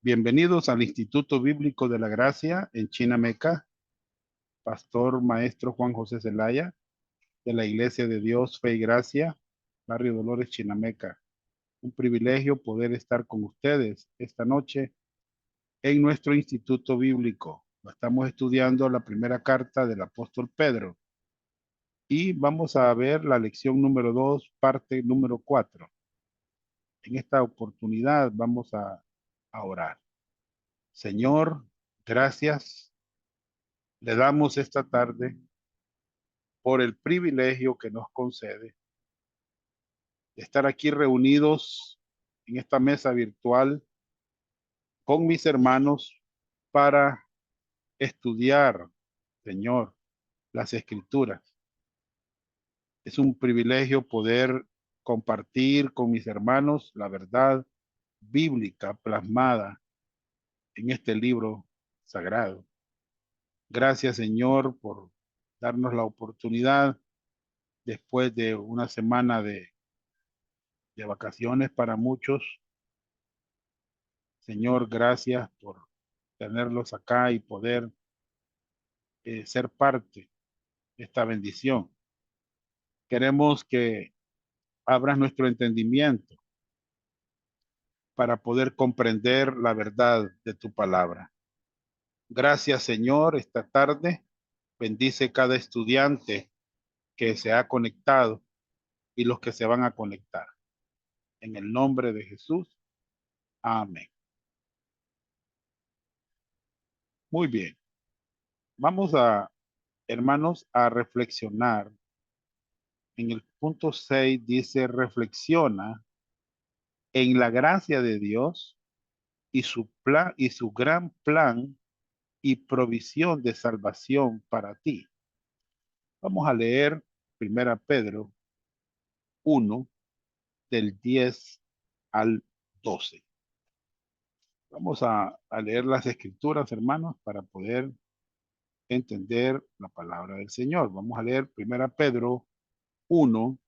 Bienvenidos al Instituto Bíblico de la Gracia en Chinameca. Pastor Maestro Juan José Zelaya, de la Iglesia de Dios, Fe y Gracia, Barrio Dolores, Chinameca. Un privilegio poder estar con ustedes esta noche en nuestro Instituto Bíblico. Estamos estudiando la primera carta del apóstol Pedro y vamos a ver la lección número 2, parte número 4. En esta oportunidad vamos a orar. Señor, gracias le damos esta tarde por el privilegio que nos concede de estar aquí reunidos en esta mesa virtual con mis hermanos para estudiar, Señor, las Escrituras. Es un privilegio poder compartir con mis hermanos la verdad bíblica plasmada en este libro sagrado. Gracias, Señor, por darnos la oportunidad después de una semana de vacaciones para muchos. Señor, gracias por tenerlos acá y poder ser parte de esta bendición. Queremos que abras nuestro entendimiento para poder comprender la verdad de tu palabra. Gracias, Señor, esta tarde. Bendice cada estudiante que se ha conectado y los que se van a conectar. En el nombre de Jesús. Amén. Muy bien. Vamos hermanos, a reflexionar. En el punto 6 dice, reflexiona en la gracia de Dios y su plan y su gran plan y provisión de salvación para ti. Vamos a leer 1 Pedro 1 del 10 al 12. Vamos a leer las escrituras, hermanos, para poder entender la palabra del Señor. Vamos a leer 1 Pedro 1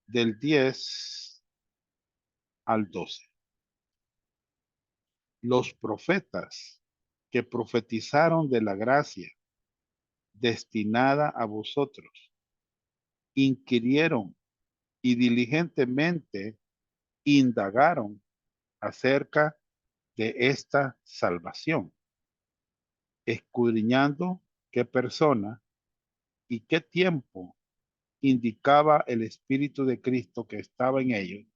del 10 al 12. Los profetas que profetizaron de la gracia destinada a vosotros, inquirieron y diligentemente indagaron acerca de esta salvación, escudriñando qué persona y qué tiempo indicaba el Espíritu de Cristo que estaba en ellos,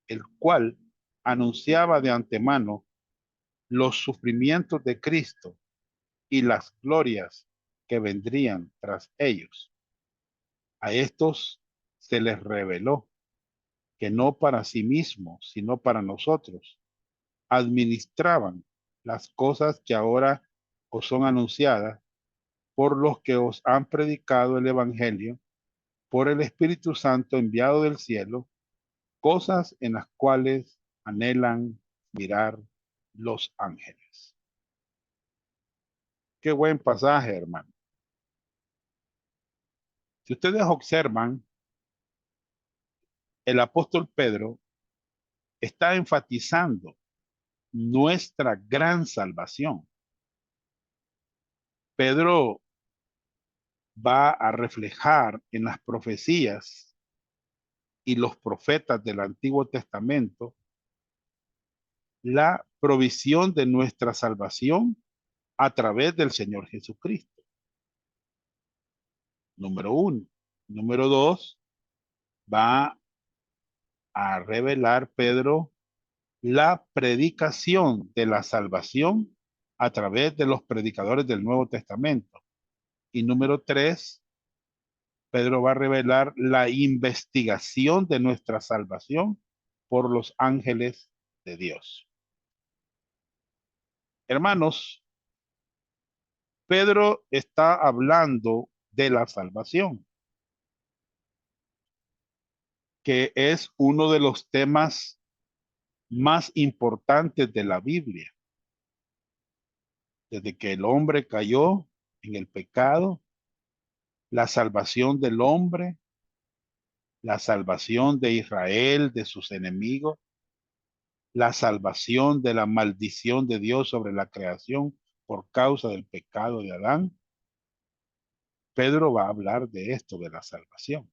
el cual anunciaba de antemano los sufrimientos de Cristo y las glorias que vendrían tras ellos. A estos se les reveló que no para sí mismos, sino para nosotros, administraban las cosas que ahora os son anunciadas por los que os han predicado el Evangelio, por el Espíritu Santo enviado del cielo, cosas en las cuales anhelan mirar los ángeles. Qué buen pasaje, hermano. Si ustedes observan, el apóstol Pedro está enfatizando nuestra gran salvación. Pedro va a reflejar en las profecías y los profetas del Antiguo Testamento la provisión de nuestra salvación a través del Señor Jesucristo. Número 1. Número 2, va a revelar Pedro la predicación de la salvación a través de los predicadores del Nuevo Testamento. Y número 3, Pedro va a revelar la investigación de nuestra salvación por los ángeles de Dios. Hermanos, Pedro está hablando de la salvación, que es uno de los temas más importantes de la Biblia. Desde que el hombre cayó en el pecado, la salvación del hombre, la salvación de Israel, de sus enemigos, la salvación de la maldición de Dios sobre la creación por causa del pecado de Adán, Pedro va a hablar de esto, de la salvación.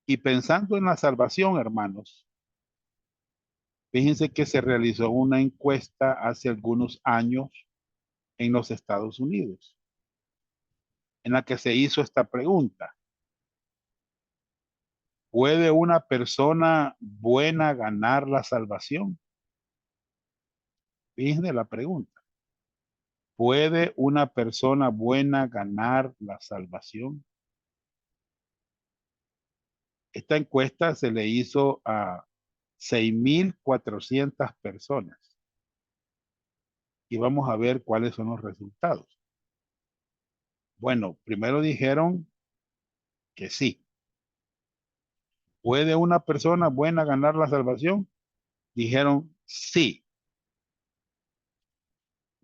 Y pensando en la salvación, hermanos, fíjense que se realizó una encuesta hace algunos años en los Estados Unidos, en la que se hizo esta pregunta: ¿puede una persona buena ganar la salvación? Fíjense la pregunta. ¿Puede una persona buena ganar la salvación? Esta encuesta se le hizo a 6,400 personas y vamos a ver cuáles son los resultados. Bueno, primero dijeron que sí. ¿Puede una persona buena ganar la salvación? Dijeron sí.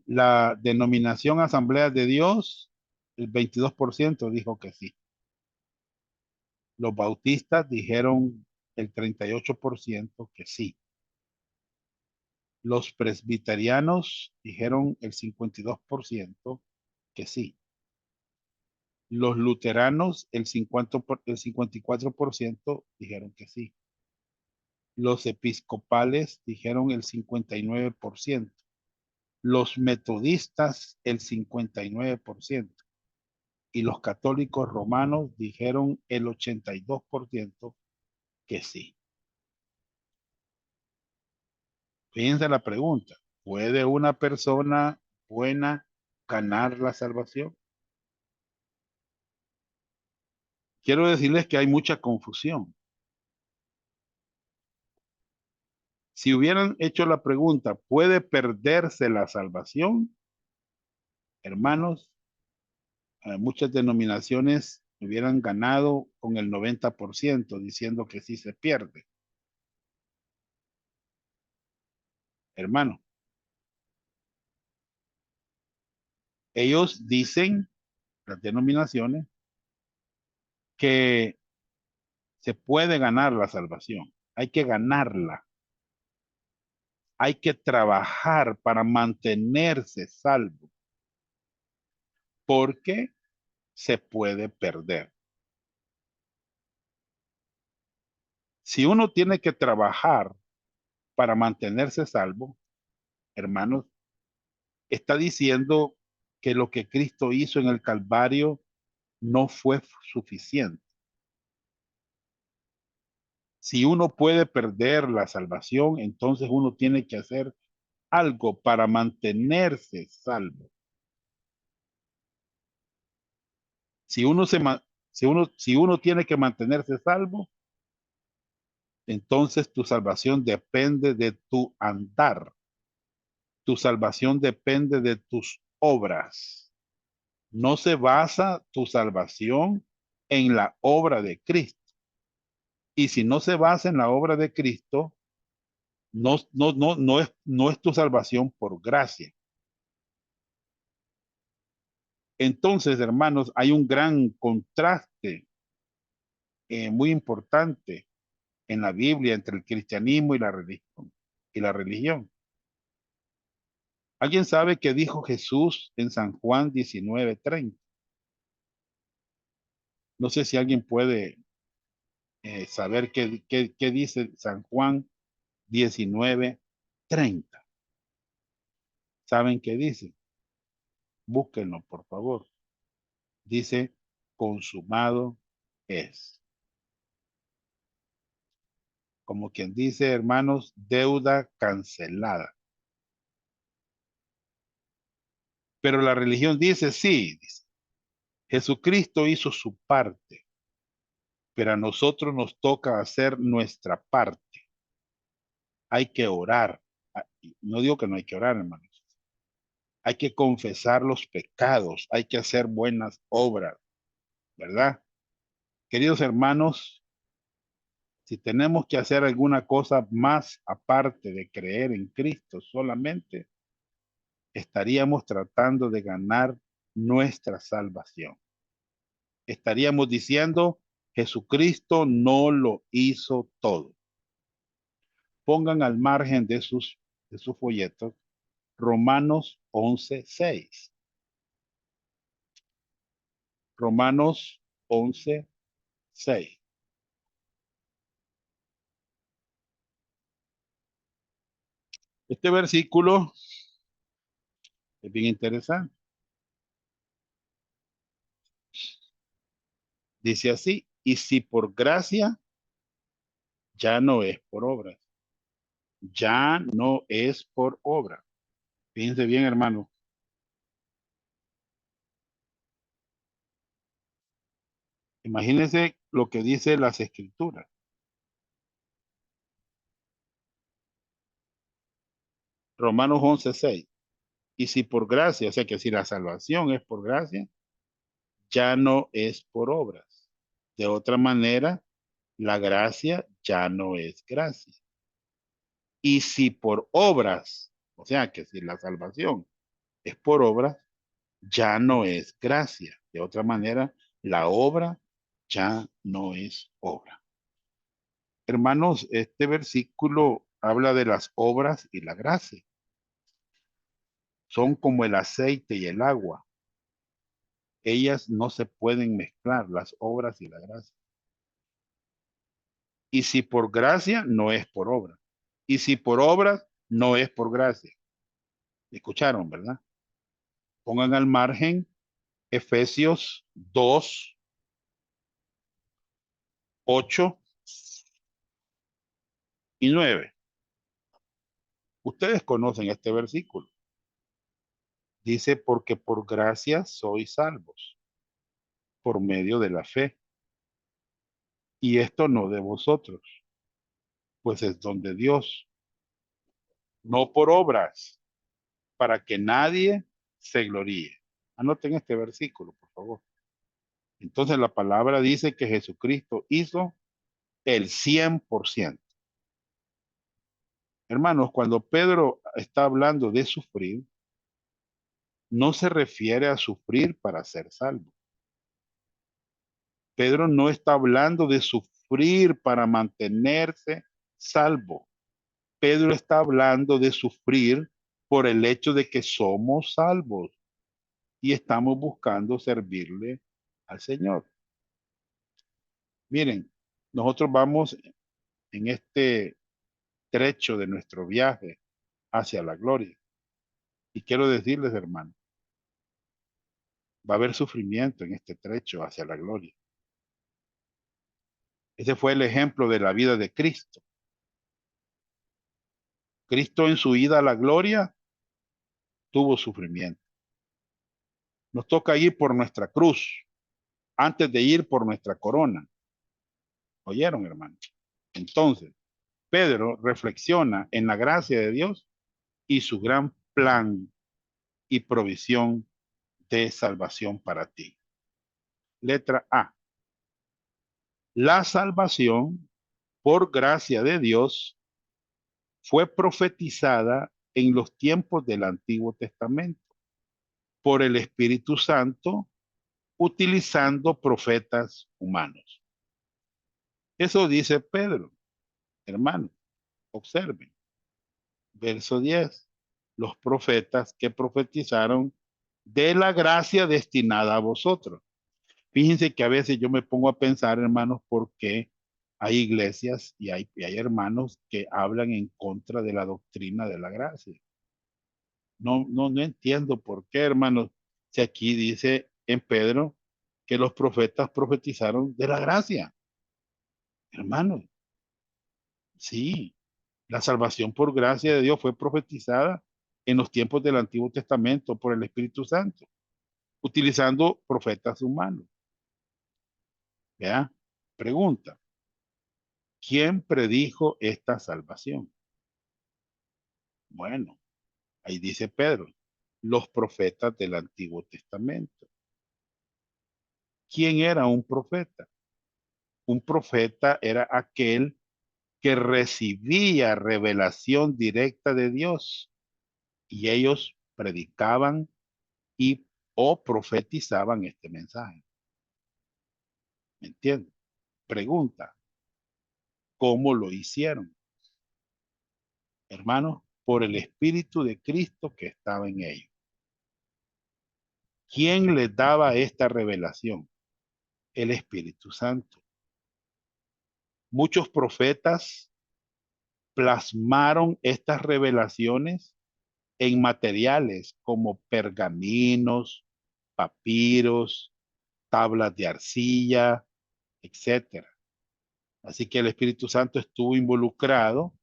La denominación Asamblea de Dios, el 22% dijo que sí. Los bautistas dijeron el 38% que sí. Los presbiterianos dijeron el 52% que sí. Los luteranos, el 54% dijeron que sí. Los episcopales dijeron el 59%. Los metodistas, el 59%. Y los católicos romanos dijeron el 82% que sí. Fíjense la pregunta: ¿puede una persona buena ganar la salvación? Quiero decirles que hay mucha confusión. Si hubieran hecho la pregunta, ¿puede perderse la salvación? Hermanos, muchas denominaciones hubieran ganado con el 90% diciendo que sí se pierde. Hermano, ellos dicen, las denominaciones, que se puede ganar la salvación. Hay que ganarla. Hay que trabajar para mantenerse salvo, porque se puede perder. Si uno tiene que trabajar para mantenerse salvo, hermanos, está diciendo que lo que Cristo hizo en el Calvario no fue suficiente. Si uno puede perder la salvación, entonces uno tiene que hacer algo para mantenerse salvo. Si uno, si uno tiene que mantenerse salvo, entonces tu salvación depende de tu andar. Tu salvación depende de tus obras. No se basa tu salvación en la obra de Cristo. Y si no se basa en la obra de Cristo, no es tu salvación por gracia. Entonces, hermanos, hay un gran contraste muy importante en la Biblia entre el cristianismo y la religión. ¿Alguien sabe qué dijo Jesús en San Juan 19:30? No sé si alguien puede saber qué dice San Juan 19:30. ¿Saben qué dice? Búsquenlo, por favor. Dice: consumado es. Como quien dice, hermanos, deuda cancelada. Pero la religión dice, sí, dice, Jesucristo hizo su parte, pero a nosotros nos toca hacer nuestra parte. Hay que orar. No digo que no hay que orar, hermanos. Hay que confesar los pecados, hay que hacer buenas obras, ¿verdad? Queridos hermanos, si tenemos que hacer alguna cosa más aparte de creer en Cristo solamente, estaríamos tratando de ganar nuestra salvación. Estaríamos diciendo: Jesucristo no lo hizo todo. Pongan al margen de sus folletos Romanos 11:6. Romanos 11:6. Este versículo es bien interesante. Dice así, y si por gracia, ya no es por obras. Ya no es por obra. Fíjense bien, hermano. Imagínense lo que dice las escrituras. Romanos 11:6. Y si por gracia, o sea que si la salvación es por gracia, ya no es por obras. De otra manera, la gracia ya no es gracia. Y si por obras, o sea que si la salvación es por obras, ya no es gracia. De otra manera, la obra ya no es obra. Hermanos, este versículo habla de las obras y la gracia. Son como el aceite y el agua. Ellas no se pueden mezclar, las obras y la gracia. Y si por gracia, no es por obra. Y si por obras, no es por gracia. Escucharon, ¿verdad? Pongan al margen Efesios 2:8 y 9. Ustedes conocen este versículo. Dice, porque por gracia sois salvos, por medio de la fe. Y esto no de vosotros, pues es don de Dios, no por obras, para que nadie se gloríe. Anoten este versículo, por favor. Entonces la palabra dice que Jesucristo hizo el 100%. Hermanos, cuando Pedro está hablando de sufrir, no se refiere a sufrir para ser salvo. Pedro no está hablando de sufrir para mantenerse salvo. Pedro está hablando de sufrir por el hecho de que somos salvos y estamos buscando servirle al Señor. Miren, nosotros vamos en este trecho de nuestro viaje hacia la gloria. Y quiero decirles, hermano, va a haber sufrimiento en este trecho hacia la gloria. Ese fue el ejemplo de la vida de Cristo. Cristo en su ida a la gloria tuvo sufrimiento. Nos toca ir por nuestra cruz antes de ir por nuestra corona. ¿Oyeron, hermano? Entonces, Pedro reflexiona en la gracia de Dios y su gran plan y provisión de salvación para ti. Letra A. La salvación por gracia de Dios fue profetizada en los tiempos del Antiguo Testamento por el Espíritu Santo utilizando profetas humanos. Eso dice Pedro, hermano. Observen. Verso 10. Los profetas que profetizaron de la gracia destinada a vosotros. Fíjense que a veces yo me pongo a pensar, hermanos, por qué hay iglesias y hay hermanos que hablan en contra de la doctrina de la gracia. No entiendo por qué, hermanos, si aquí dice en Pedro que los profetas profetizaron de la gracia. Hermanos, sí, la salvación por gracia de Dios fue profetizada en los tiempos del Antiguo Testamento por el Espíritu Santo, utilizando profetas humanos. ¿Ya? Pregunta, ¿quién predijo esta salvación? Bueno, ahí dice Pedro, los profetas del Antiguo Testamento. ¿Quién era un profeta? Un profeta era aquel que recibía revelación directa de Dios y ellos predicaban y o profetizaban este mensaje. ¿Me entiendes? Pregunta, ¿cómo lo hicieron? hermanos, por el Espíritu de Cristo que estaba en ellos. ¿Quién les daba esta revelación? El Espíritu Santo. Muchos profetas plasmaron estas revelaciones en materiales como pergaminos, papiros, tablas de arcilla, etcétera. Así que el Espíritu Santo estuvo involucrado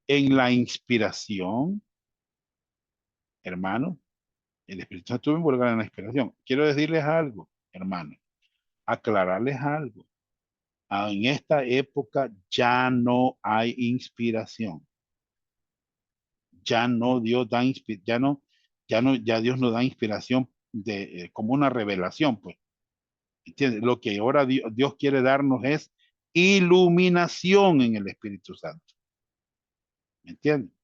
en la inspiración, hermano. El Espíritu Santo estuvo involucrado en la inspiración. Quiero decirles algo, hermano, aclararles algo. En esta época ya no hay inspiración. Ya no Dios da ya Dios no da inspiración como una revelación, pues. ¿Entiendes? Lo que ahora Dios quiere darnos es iluminación en el Espíritu Santo. ¿Me entiendes?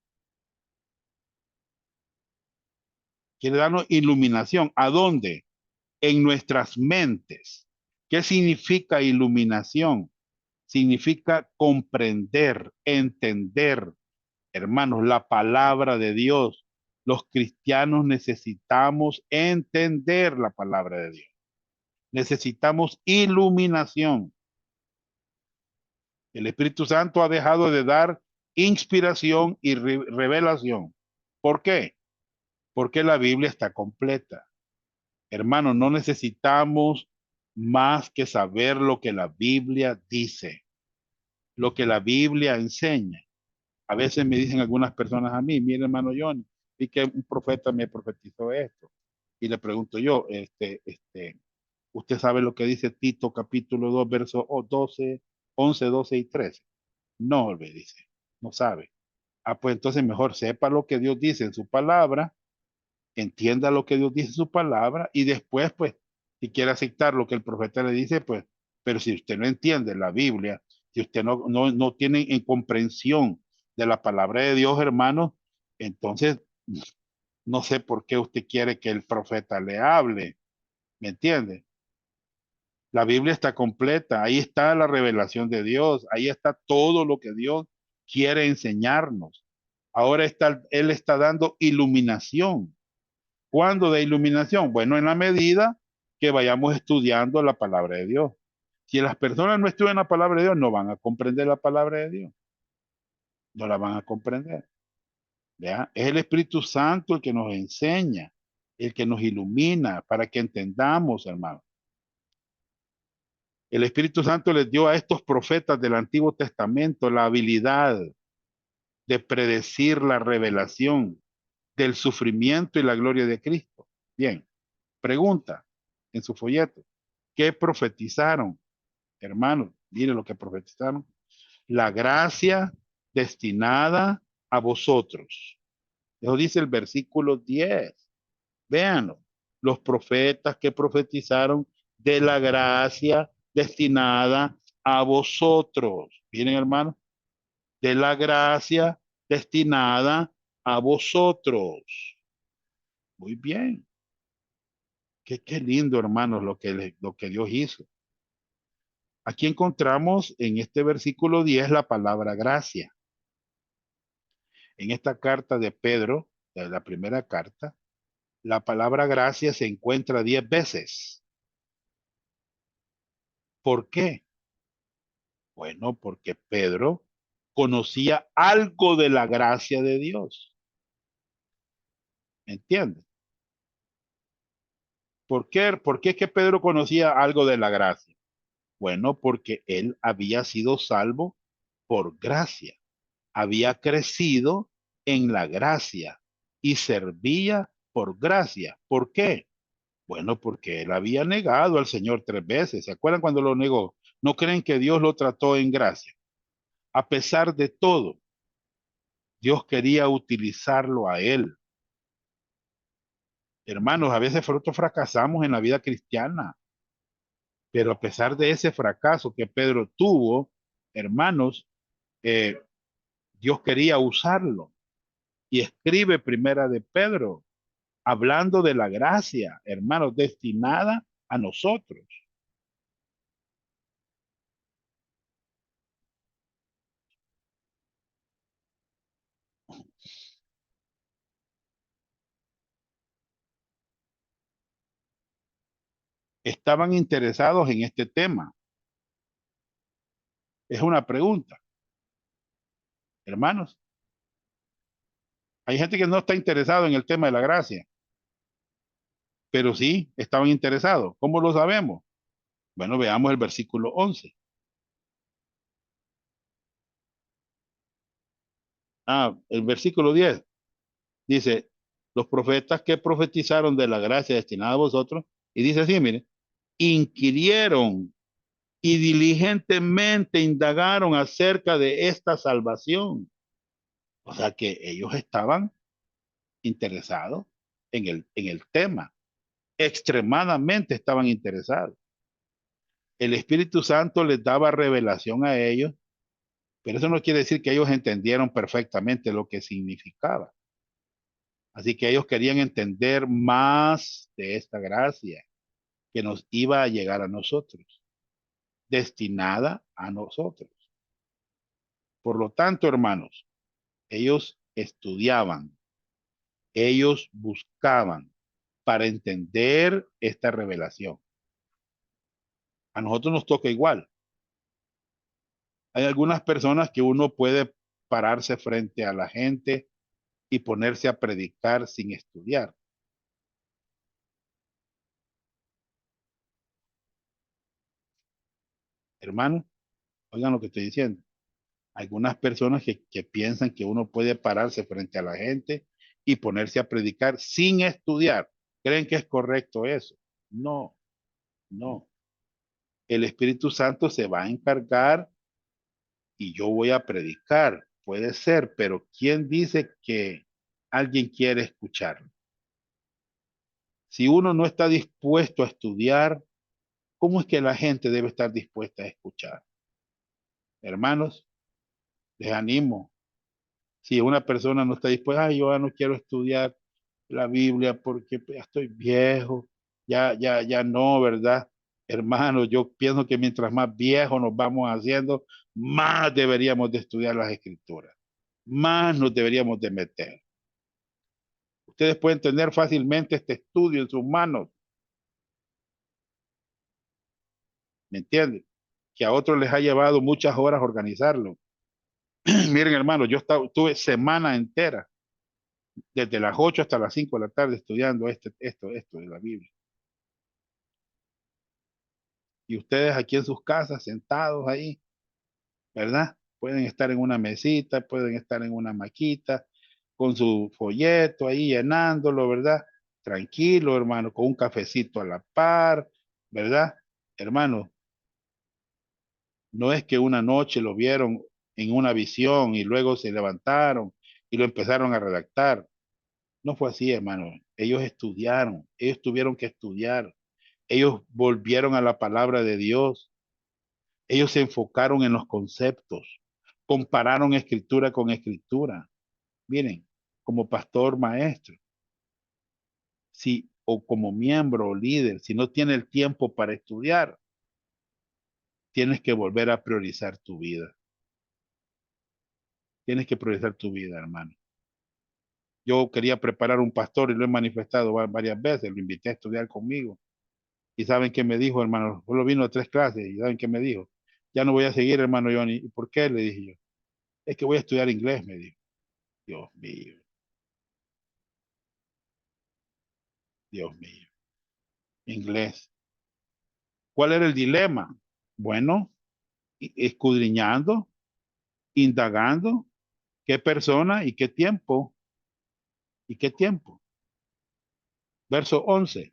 Quiere darnos iluminación. ¿A dónde? En nuestras mentes. ¿Qué significa iluminación? Significa comprender, entender, hermanos, la palabra de Dios. Los cristianos necesitamos entender la palabra de Dios. Necesitamos iluminación. El Espíritu Santo ha dejado de dar inspiración y revelación. ¿Por qué? Porque la Biblia está completa. Hermanos, no necesitamos más que saber lo que la Biblia dice, lo que la Biblia enseña. A veces me dicen algunas personas a mí, mire hermano John, vi que un profeta me profetizó esto. Y le pregunto yo, ¿usted sabe lo que dice Tito capítulo 2, versos 12, 11, 12 y 13? No, me dice, no sabe. Ah, pues entonces mejor sepa lo que Dios dice en su palabra, entienda lo que Dios dice en su palabra y después, pues, si quiere aceptar lo que el profeta le dice, pues, pero si usted no entiende la Biblia, si usted no tiene en comprensión de la palabra de Dios, hermano, entonces no sé por qué usted quiere que el profeta le hable, ¿me entiende? La Biblia está completa, ahí está la revelación de Dios, ahí está todo lo que Dios quiere enseñarnos. Ahora Él está dando iluminación. ¿Cuándo de iluminación? Bueno, en la medida que vayamos estudiando la palabra de Dios. Si las personas no estudian la palabra de Dios, no van a comprender la palabra de Dios. No la van a comprender. ¿Ya? Es el Espíritu Santo el que nos enseña, el que nos ilumina para que entendamos, hermano. El Espíritu Santo les dio a estos profetas del Antiguo Testamento la habilidad de predecir la revelación del sufrimiento y la gloria de Cristo. Bien, pregunta en su folleto. ¿Qué profetizaron? Hermanos, miren lo que profetizaron. La gracia destinada a vosotros. Eso dice el versículo 10. Véanlo. Los profetas que profetizaron de la gracia destinada a vosotros. Miren, hermanos, de la gracia destinada a vosotros. Muy bien. Qué lindo, hermanos, lo que Dios hizo. Aquí encontramos en este versículo 10 la palabra gracia. En esta carta de Pedro, de la primera carta, la palabra gracia se encuentra 10 veces. ¿Por qué? Bueno, porque Pedro conocía algo de la gracia de Dios. ¿Me entiendes? ¿Por qué? ¿Por qué es que Pedro conocía algo de la gracia? Bueno, porque él había sido salvo por gracia. Había crecido en la gracia y servía por gracia. ¿Por qué? Bueno, porque él había negado al Señor 3 veces. ¿Se acuerdan cuando lo negó? ¿No creen que Dios lo trató en gracia? A pesar de todo, Dios quería utilizarlo a él. Hermanos, a veces nosotros fracasamos en la vida cristiana, pero a pesar de ese fracaso que Pedro tuvo, hermanos, eh, Dios quería usarlo. Y escribe Primera de Pedro, hablando de la gracia, hermanos, destinada a nosotros. estaban interesados en este tema? Es una pregunta, hermanos. Hay gente que no está interesado en el tema de la gracia, pero sí estaban interesados. ¿Cómo lo sabemos? Bueno, veamos el versículo 11. El versículo 10 dice, los profetas que profetizaron de la gracia destinada a vosotros, y dice así, mire, inquirieron y diligentemente indagaron acerca de esta salvación. O sea que ellos estaban interesados en el tema, extremadamente estaban interesados. El Espíritu Santo les daba revelación a ellos, pero eso no quiere decir que ellos entendieron perfectamente lo que significaba. Así que ellos querían entender más de esta gracia que nos iba a llegar a nosotros, destinada a nosotros. Por lo tanto, hermanos, ellos estudiaban, ellos buscaban para entender esta revelación. A nosotros nos toca igual. Hay algunas personas que uno puede pararse frente a la gente y ponerse a predicar sin estudiar. Hermano, oigan lo que estoy diciendo. Algunas personas que piensan que uno puede pararse frente a la gente y ponerse a predicar sin estudiar. ¿Creen que es correcto eso? No, no. El Espíritu Santo se va a encargar y yo voy a predicar. Puede ser, pero ¿quién dice que alguien quiere escuchar? Si uno no está dispuesto a estudiar, ¿cómo es que la gente debe estar dispuesta a escuchar? Hermanos, les animo. Si una persona no está dispuesta, yo ya no quiero estudiar la Biblia porque ya estoy viejo, ya no, ¿verdad? Hermanos, yo pienso que mientras más viejos nos vamos haciendo, más deberíamos de estudiar las escrituras, más nos deberíamos de meter. Ustedes pueden tener fácilmente este estudio en sus manos, ¿me entienden? Que a otros les ha llevado muchas horas organizarlo. Miren, hermanos, tuve semana entera, desde las 8 hasta las 5 de la tarde, estudiando esto de la Biblia. Y ustedes aquí en sus casas, sentados ahí, ¿verdad? Pueden estar en una mesita, pueden estar en una maquita, con su folleto ahí llenándolo, ¿verdad? Tranquilo, hermano, con un cafecito a la par, ¿verdad? Hermano, no es que una noche lo vieron en una visión y luego se levantaron y lo empezaron a redactar. No fue así, hermano. Ellos estudiaron, ellos tuvieron que estudiar, ellos volvieron a la palabra de Dios, ellos se enfocaron en los conceptos, compararon escritura con escritura. Miren, como pastor maestro, si o como miembro o líder, si no tiene el tiempo para estudiar, tienes que volver a priorizar tu vida. Tienes que priorizar tu vida, hermano. Yo quería preparar un pastor y lo he manifestado varias veces, lo invité a estudiar conmigo. ¿Y saben qué me dijo, hermano? Solo vino a 3 clases y ¿saben qué me dijo? Ya no voy a seguir, hermano Johnny. ¿Y por qué? Le dije yo. Es que voy a estudiar inglés, me dijo. Dios mío, Dios mío. Inglés. ¿Cuál era el dilema? Bueno, escudriñando, indagando, qué persona y qué tiempo, y qué tiempo. Verso 11,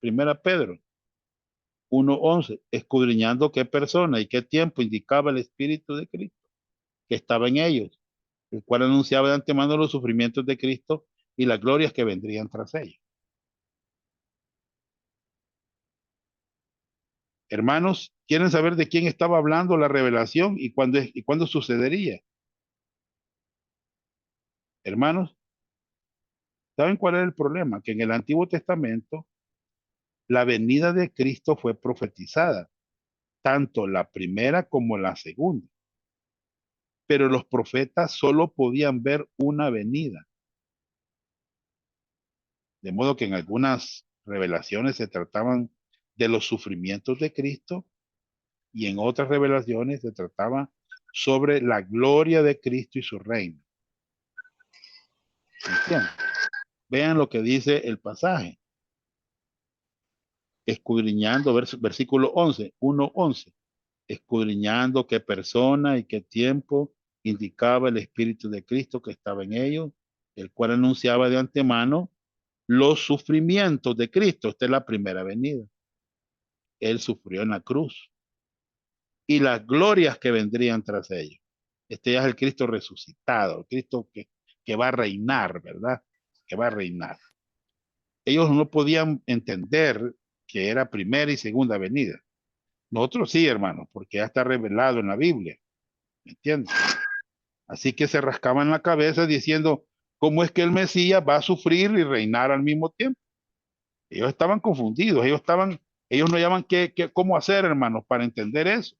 primera Pedro 1:11, escudriñando qué persona y qué tiempo indicaba el Espíritu de Cristo que estaba en ellos, el cual anunciaba de antemano los sufrimientos de Cristo y las glorias que vendrían tras ellos. Hermanos, ¿quieren saber de quién estaba hablando la revelación y cuándo sucedería? Hermanos, ¿saben cuál es el problema? Que en el Antiguo Testamento la venida de Cristo fue profetizada, tanto la primera como la segunda. Pero los profetas solo podían ver una venida. De modo que en algunas revelaciones se trataban de los sufrimientos de Cristo, y en otras revelaciones se trataba sobre la gloria de Cristo y su reino. ¿Entienden? Vean lo que dice el pasaje. Escudriñando, versículo 11, 1:11. Escudriñando qué persona y qué tiempo indicaba el Espíritu de Cristo que estaba en ellos, el cual anunciaba de antemano los sufrimientos de Cristo. Esta es la primera venida. Él sufrió en la cruz y las glorias que vendrían tras ellos. Este ya es el Cristo resucitado, el Cristo que va a reinar, ¿verdad? Que va a reinar. Ellos no podían entender que era primera y segunda venida. Nosotros sí, hermanos, porque ya está revelado en la Biblia, ¿me entiendes? Así que se rascaban la cabeza diciendo, ¿cómo es que el Mesías va a sufrir y reinar al mismo tiempo? Ellos estaban confundidos, ellos no llaman cómo hacer, hermanos, para entender eso.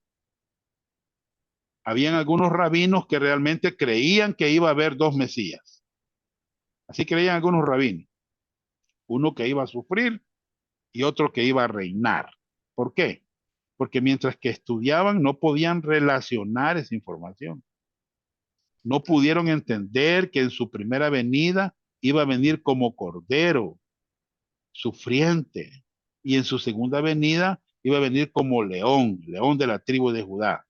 Habían algunos rabinos que realmente creían que iba a haber dos Mesías. Así creían algunos rabinos. Uno que iba a sufrir y otro que iba a reinar. ¿Por qué? Porque mientras que estudiaban no podían relacionar esa información. No pudieron entender que en su primera venida iba a venir como cordero, sufriente, y en su segunda venida iba a venir como león, león de la tribu de Judá.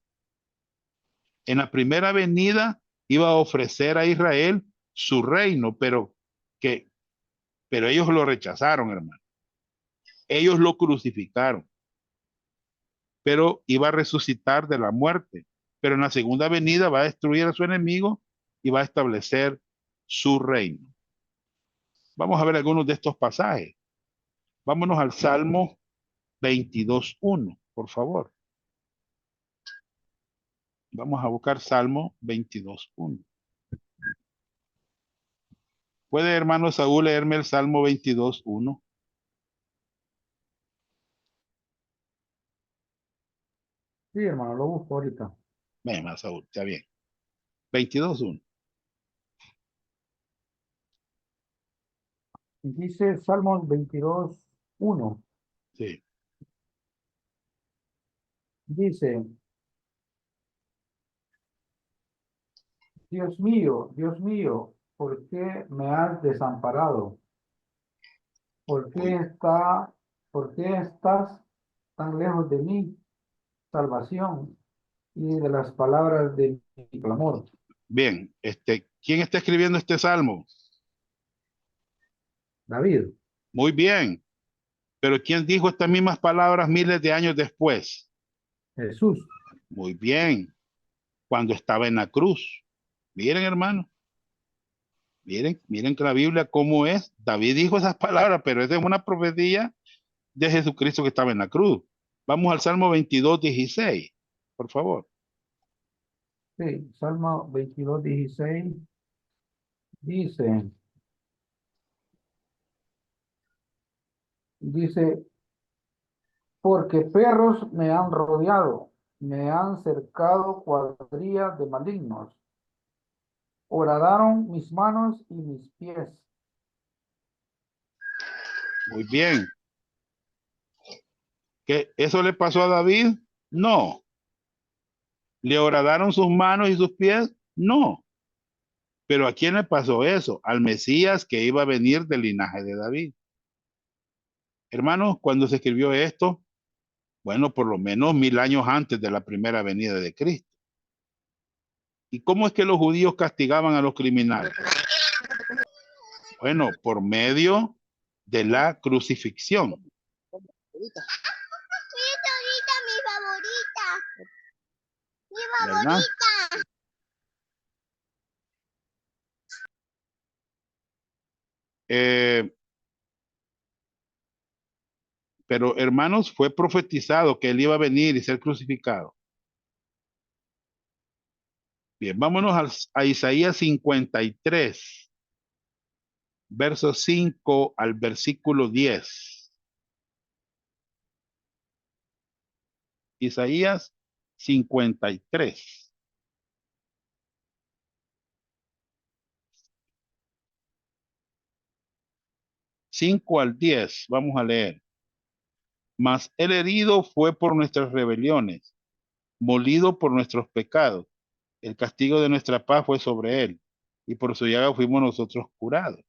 En la primera venida iba a ofrecer a Israel su reino, pero ellos lo rechazaron, hermano. Ellos lo crucificaron, pero iba a resucitar de la muerte. Pero en la segunda venida va a destruir a su enemigo y va a establecer su reino. Vamos a ver algunos de estos pasajes. Vámonos al Salmo 22:1, por favor. Vamos a buscar Salmo 22:1. ¿Puede, hermano Saúl, leerme el Salmo 22:1? Sí, hermano, lo busco ahorita. Venga, Saúl, está bien. 22:1. Dice Salmos 22:1. Sí. Dice, Dios mío, ¿por qué me has desamparado? ¿Por qué Muy está, ¿por qué estás tan lejos de mí, salvación, y de las palabras de mi clamor? bien. ¿Quién está escribiendo este Salmo? David, Muy bien. Pero ¿quién dijo estas mismas palabras miles de años después? Jesús. Muy bien. Cuando estaba en la cruz. Miren, hermano. Miren que la Biblia cómo es. David dijo esas palabras, pero esa es una profecía de Jesucristo que estaba en la cruz. Vamos al Salmo 22:16, por favor. Sí, Salmo 22:16 dice, dice, porque perros me han rodeado, me han cercado cuadrillas de malignos. Horadaron mis manos y mis pies. Muy bien. ¿Que eso le pasó a David? No. ¿Le horadaron sus manos y sus pies? No. Pero ¿a quién le pasó eso? Al Mesías que iba a venir del linaje de David. Hermanos, cuando se escribió esto, bueno, por lo menos 1000 años antes de la primera venida de Cristo. ¿Y cómo es que los judíos castigaban a los criminales? Bueno, por medio de la crucifixión. ¿Verdad? Eh, pero hermanos, fue profetizado que él iba a venir y ser crucificado. Bien, vámonos a Isaías 53, verso 5 al versículo 10. Isaías 53. 5 al 10, vamos a leer. Mas el herido fue por nuestras rebeliones, molido por nuestros pecados. El castigo de nuestra paz fue sobre él, y por su llaga fuimos nosotros curados.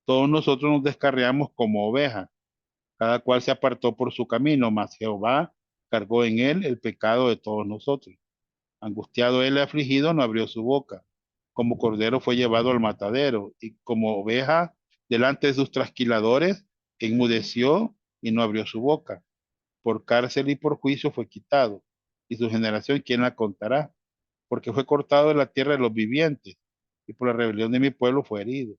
Todos nosotros nos descarriamos como ovejas, cada cual se apartó por su camino, mas Jehová cargó en él el pecado de todos nosotros. Angustiado él y afligido, no abrió su boca. Como cordero fue llevado al matadero, y como oveja delante de sus trasquiladores, enmudeció y no abrió su boca. Por cárcel y por juicio fue quitado, y su generación, ¿quién la contará? Porque fue cortado de la tierra de los vivientes, y por la rebelión de mi pueblo fue herido.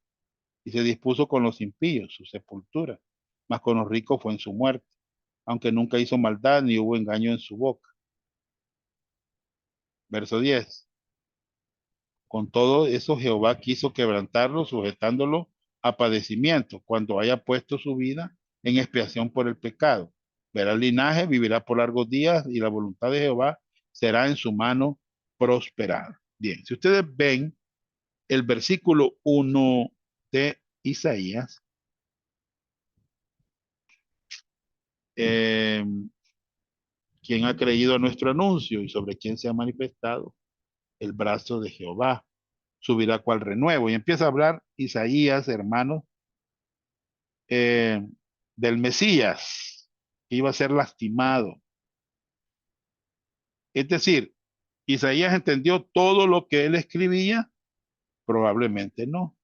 Y se dispuso con los impíos su sepultura, mas con los ricos fue en su muerte, aunque nunca hizo maldad ni hubo engaño en su boca. Verso 10. Con todo eso Jehová quiso quebrantarlo, sujetándolo a padecimiento, cuando haya puesto su vida en expiación por el pecado. Verá el linaje, vivirá por largos días, y la voluntad de Jehová será en su mano prosperada. Bien, si ustedes ven el versículo 1 de Isaías, eh, ¿quién ha creído a nuestro anuncio y sobre quién se ha manifestado el brazo de Jehová? Subirá cual renuevo. Y empieza a hablar Isaías, hermanos, eh, del Mesías, que iba a ser lastimado. Es decir, Isaías entendió todo lo que él escribía, probablemente no.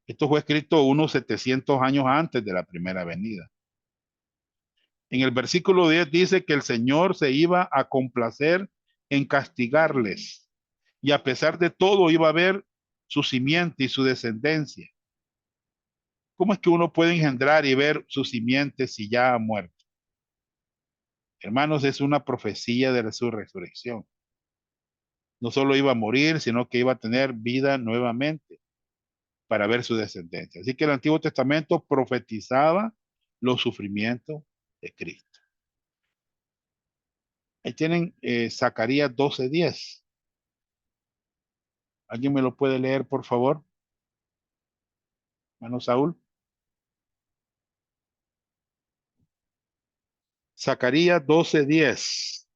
Esto fue escrito unos 700 años antes de la primera venida. En el versículo 10 dice que el Señor se iba a complacer en castigarles, y a pesar de todo iba a ver su simiente y su descendencia. ¿Cómo es que uno puede engendrar y ver su simiente si ya ha muerto? Hermanos, es una profecía de su resurrección. No solo iba a morir, sino que iba a tener vida nuevamente para ver su descendencia. Así que el Antiguo Testamento profetizaba los sufrimientos de Cristo. Ahí tienen Zacarías 12:10. ¿Alguien me lo puede leer, por favor? Hermano Saúl. Zacarías 12:10.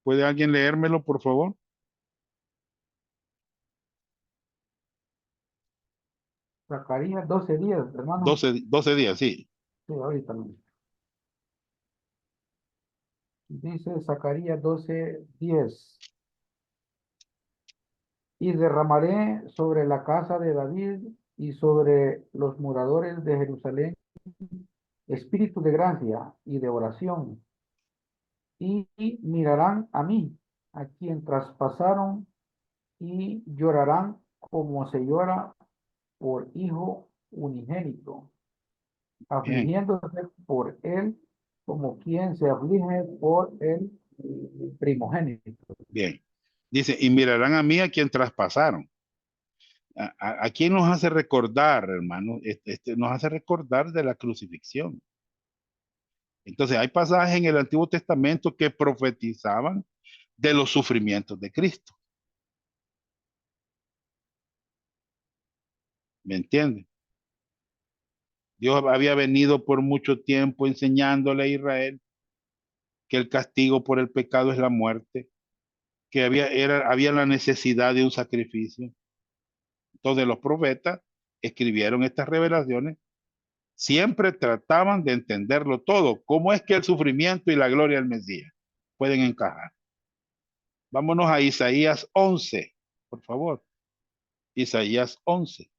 ¿Puede alguien leérmelo, por favor? Zacarías 12 días, hermano. 12 días, sí. Sí, ahorita mismo. Dice Zacarías 12:10. Y derramaré sobre la casa de David y sobre los moradores de Jerusalén espíritu de gracia y de oración, y mirarán a mí, a quien traspasaron, y llorarán como se llora por hijo unigénito, Bien, afligiéndose por él como quien se aflige por el primogénito. bien. Dice, y mirarán a mí a quien traspasaron. ¿A quién nos hace recordar, hermano? Nos hace recordar de la crucifixión. Entonces, hay pasajes en el Antiguo Testamento que profetizaban de los sufrimientos de Cristo. ¿Me entienden? Dios había venido por mucho tiempo enseñándole a Israel que el castigo por el pecado es la muerte, que había la necesidad de un sacrificio. Entonces, los profetas escribieron estas revelaciones, siempre trataban de entenderlo todo. ¿Cómo es que el sufrimiento y la gloria del Mesías pueden encajar? Vámonos a Isaías 11, por favor. Isaías 11.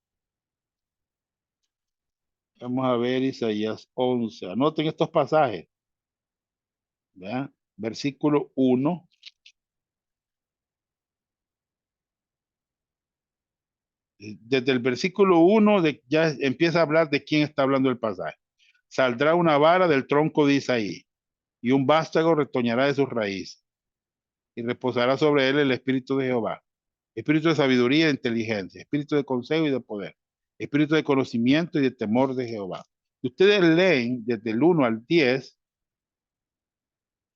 Vamos a ver Isaías 11. Anoten estos pasajes. ¿Ya? Versículo 1. Desde el versículo 1 ya empieza a hablar de quién está hablando el pasaje. Saldrá una vara del tronco de Isaí, y un vástago retoñará de sus raíces, y reposará sobre él el espíritu de Jehová, espíritu de sabiduría e inteligencia, espíritu de consejo y de poder, espíritu de conocimiento y de temor de Jehová. Si ustedes leen desde el 1 al 10,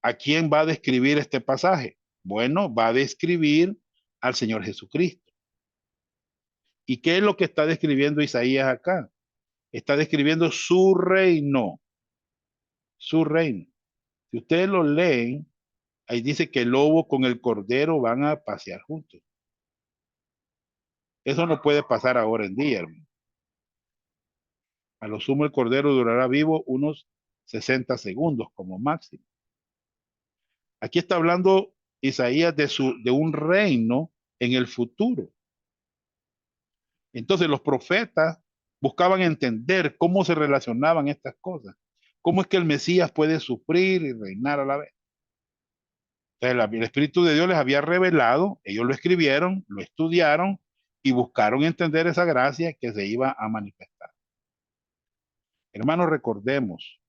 ¿a quién va a describir este pasaje? Bueno, va a describir al Señor Jesucristo. ¿Y qué es lo que está describiendo Isaías acá? Está describiendo su reino, su reino. Si ustedes lo leen, ahí dice que el lobo con el cordero van a pasear juntos. Eso no puede pasar ahora en día, hermano. A lo sumo el cordero durará vivo unos 60 segundos como máximo. Aquí está hablando Isaías de un reino en el futuro. Entonces los profetas buscaban entender cómo se relacionaban estas cosas. Cómo es que el Mesías puede sufrir y reinar a la vez. Entonces, el Espíritu de Dios les había revelado, ellos lo escribieron, lo estudiaron y buscaron entender esa gracia que se iba a manifestar. Hermanos, recordemos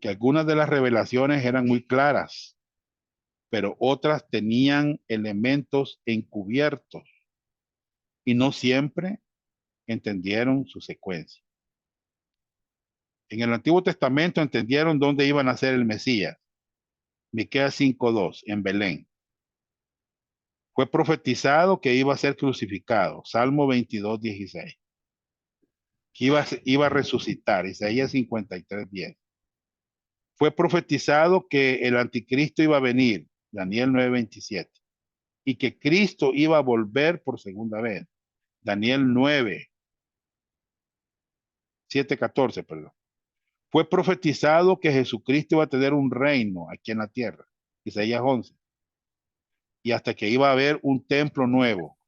que algunas de las revelaciones eran muy claras, pero otras tenían elementos encubiertos y no siempre entendieron su secuencia. En el Antiguo Testamento entendieron dónde iba a nacer el Mesías. Miqueas 5:2, en Belén. Fue profetizado que iba a ser crucificado. Salmo 22:16. Que iba a resucitar. Isaías 53:10. Fue profetizado que el anticristo iba a venir. Daniel 9:27. Y que Cristo iba a volver por segunda vez. Daniel 7:14, perdón. Fue profetizado que Jesucristo iba a tener un reino aquí en la tierra. Isaías 11. Y hasta que iba a haber un templo nuevo.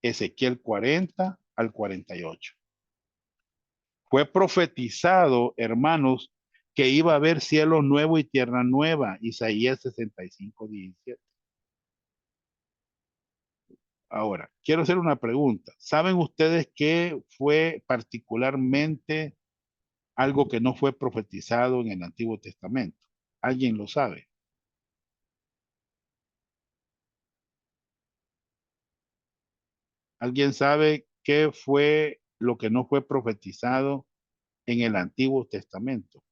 Ezequiel 40 al 48. Fue profetizado, hermanos, que iba a haber cielo nuevo y tierra nueva. Isaías 65:17. Ahora, quiero hacer una pregunta. ¿Saben ustedes qué fue particularmente algo que no fue profetizado en el Antiguo Testamento? ¿Alguien lo sabe? ¿Alguien sabe qué fue lo que no fue profetizado en el Antiguo Testamento?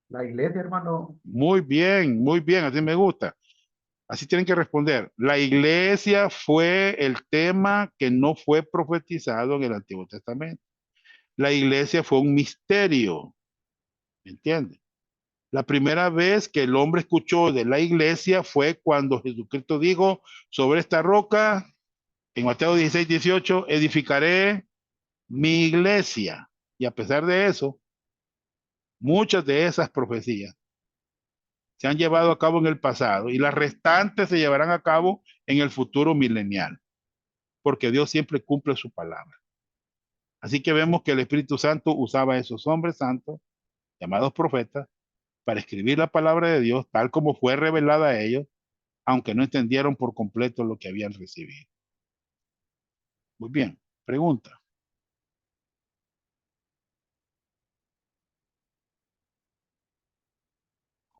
La iglesia, hermano, Muy bien, así me gusta. Así tienen que responder. La iglesia fue el tema que no fue profetizado en el Antiguo Testamento. La iglesia fue un misterio, ¿me entiendes? La primera vez que el hombre escuchó de la iglesia fue cuando Jesucristo dijo, sobre esta roca, en Mateo 16:18, edificaré mi iglesia. Y a pesar de eso, muchas de esas profecías se han llevado a cabo en el pasado y las restantes se llevarán a cabo en el futuro milenial, porque Dios siempre cumple su palabra. Así que vemos que el Espíritu Santo usaba a esos hombres santos, llamados profetas, para escribir la palabra de Dios tal como fue revelada a ellos, aunque no entendieron por completo lo que habían recibido. Muy bien, pregunta.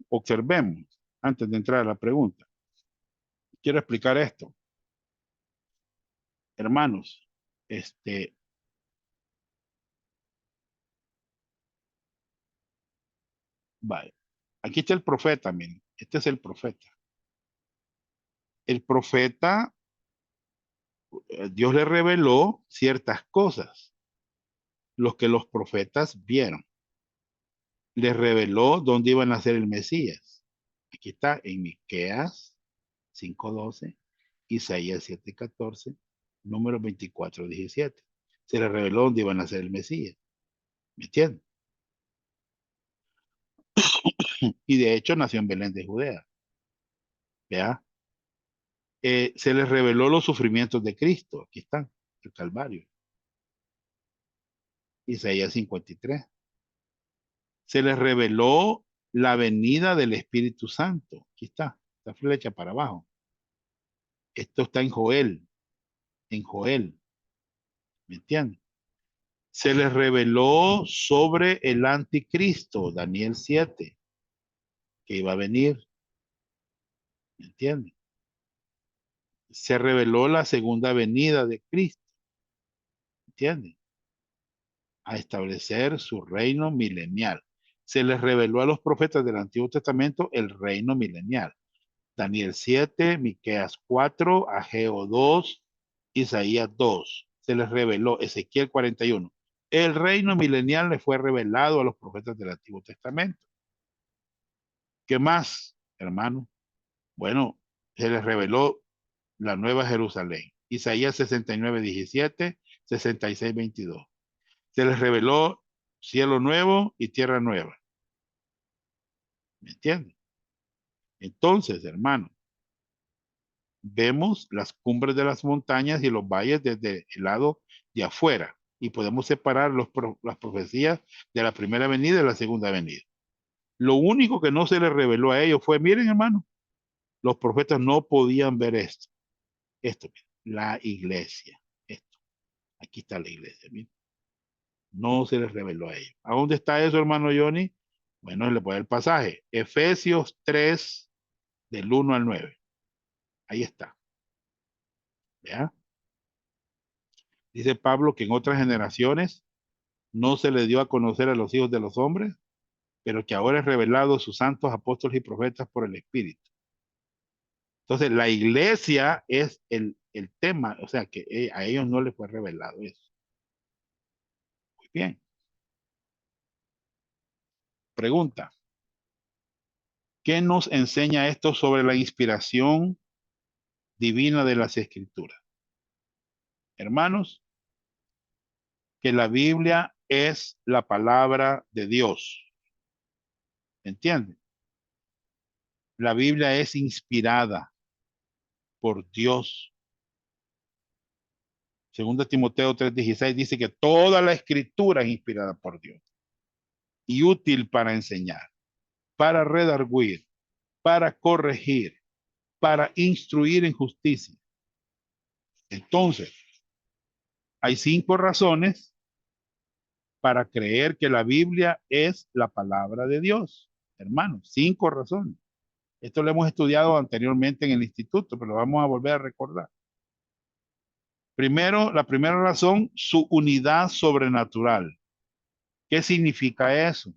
Observemos antes de entrar a la pregunta. Quiero explicar esto. Hermanos, vale. Aquí está el profeta, miren. Este es el profeta. El profeta, Dios le reveló ciertas cosas, los que los profetas vieron. Les reveló dónde iba a nacer el Mesías. Aquí está en Miqueas 5:12, Isaías 7:14, número 24:17. Se les reveló dónde iba a nacer el Mesías. ¿Me entienden? Y de hecho nació en Belén de Judea. ¿Ya? Se les reveló los sufrimientos de Cristo. Aquí están, el Calvario. Isaías 53. Se les reveló la venida del Espíritu Santo. Aquí está, esta flecha para abajo. Esto está en Joel, ¿me entienden? Se les reveló sobre el anticristo, Daniel 7, que iba a venir, ¿me entienden? Se reveló la segunda venida de Cristo, ¿me entienden? A establecer su reino milenial. Se les reveló a los profetas del Antiguo Testamento el reino milenial. Daniel 7, Miqueas 4, Ageo 2, Isaías 2. Se les reveló Ezequiel 41. El reino milenial le fue revelado a los profetas del Antiguo Testamento. ¿Qué más, hermano? Bueno, se les reveló la Nueva Jerusalén. Isaías 69, 17, 66, 22. Se les reveló cielo nuevo y tierra nueva. ¿Me entienden? Entonces, hermano, vemos las cumbres de las montañas y los valles desde el lado de afuera y podemos separar las profecías de la primera venida y la segunda venida. Lo único que no se les reveló a ellos fue, miren hermano, los profetas no podían ver esto. Esto, la iglesia. Esto. Aquí está la iglesia. Miren. No se les reveló a ellos. ¿A dónde está eso, hermano Johnny? Bueno, le pone el pasaje. Efesios 3, del 1 al 9. Ahí está. ¿Vea? Dice Pablo que en otras generaciones no se le dio a conocer a los hijos de los hombres, pero que ahora es revelado a sus santos apóstoles y profetas por el Espíritu. Entonces, la iglesia es el tema, o sea, que a ellos no les fue revelado eso. Muy bien. Pregunta. ¿Qué nos enseña esto sobre la inspiración divina de las Escrituras? Hermanos, que la Biblia es la palabra de Dios. ¿Entienden? La Biblia es inspirada por Dios. Segunda Timoteo 3:16 dice que toda la escritura es inspirada por Dios y útil para enseñar, para redarguir, para corregir, para instruir en justicia. Entonces, hay 5 razones para creer que la Biblia es la palabra de Dios. Hermanos, 5 razones. Esto lo hemos estudiado anteriormente en el instituto, pero lo vamos a volver a recordar. Primero, la primera razón, su unidad sobrenatural. ¿Qué significa eso?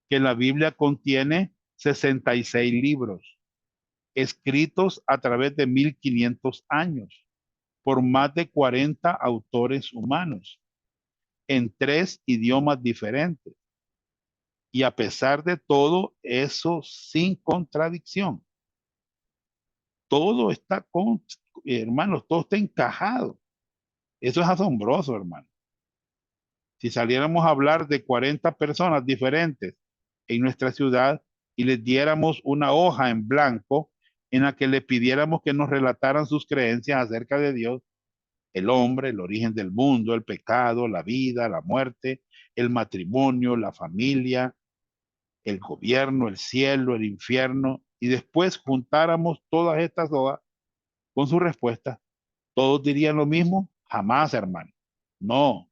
Que la Biblia contiene 66 libros escritos a través de 1500 años por más de 40 autores humanos en 3 idiomas diferentes. Y a pesar de todo eso, sin contradicción. Todo está hermanos, todo está encajado. Eso es asombroso, hermano. Si saliéramos a hablar de 40 personas diferentes en nuestra ciudad y les diéramos una hoja en blanco en la que le pidiéramos que nos relataran sus creencias acerca de Dios, el hombre, el origen del mundo, el pecado, la vida, la muerte, el matrimonio, la familia, el gobierno, el cielo, el infierno, y después juntáramos todas estas hojas con sus respuestas, todos dirían lo mismo, jamás, hermano. No,